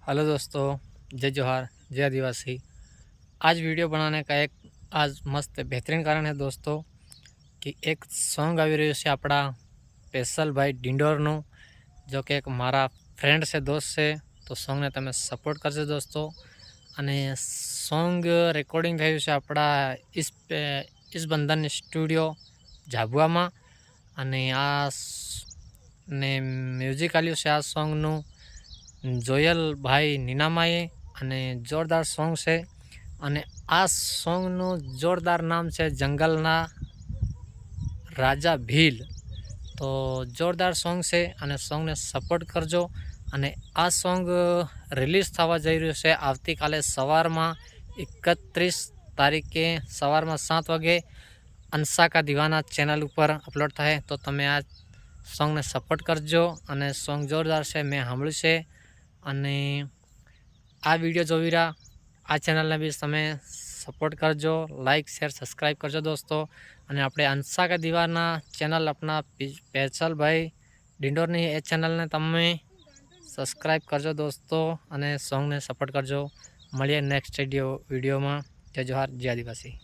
Hello दोस्तों, जय जोहार, जय आदिवासी। आज वीडियो बनाने का एक आज मस्त बेहतरीन कारण है दोस्तों कि एक सॉन्ग આવી રહ્યું છે આપણા સ્પેશિયલ ભાઈ ડિંડોરનું, જો કે એક મારા ફ્રેન્ડ છે, દોસ્ત છે, તો સોંગને તમે સપોર્ટ કરજો દોસ્તો। અને સોંગ રેકોર્ડિંગ થયું છે આપણા ઇસ બંધન સ્ટુડિયો ઝાબુઆમાં। અને ને મ્યુઝિક આલ્યું છે આ સોંગનું જોયલ ભાઈ નીનામાએ। અને જોરદાર સોંગ છે અને આ સોંગનું જોરદાર નામ છે જંગલના રાજા ભીલ। તો જોરદાર સોંગ છે અને સોંગને સપોર્ટ કરજો। અને આ સોંગ રિલીઝ થવા જઈ રહ્યું છે આવતીકાલે સવારમાં 31 તારીખે સવારમાં 7 વાગે અંશા કા દીવાના ચેનલ ઉપર અપલોડ થાય। તો તમે આ સોંગને સપોર્ટ કરજો અને સોંગ જોરદાર છે, મેં સાંભળ્યું છે। અને આ વિડીયો જોઈ રહ્યા આ ચેનલને બી તમે સપોર્ટ કરજો, લાઈક શેર સબસ્ક્રાઈબ કરજો દોસ્તો। અને આપણે અંશા કા દીવાના ચેનલ આપણા સ્પેશિયલ ભાઈ ડિંડોરની એ ચેનલને તમે સબસ્ક્રાઈબ કરજો દોસ્તો અને સોંગને સપોર્ટ કરજો। મળીએ નેક્સ્ટ વિડીયોમાં। જય જોહાર, જય આદિવાસી।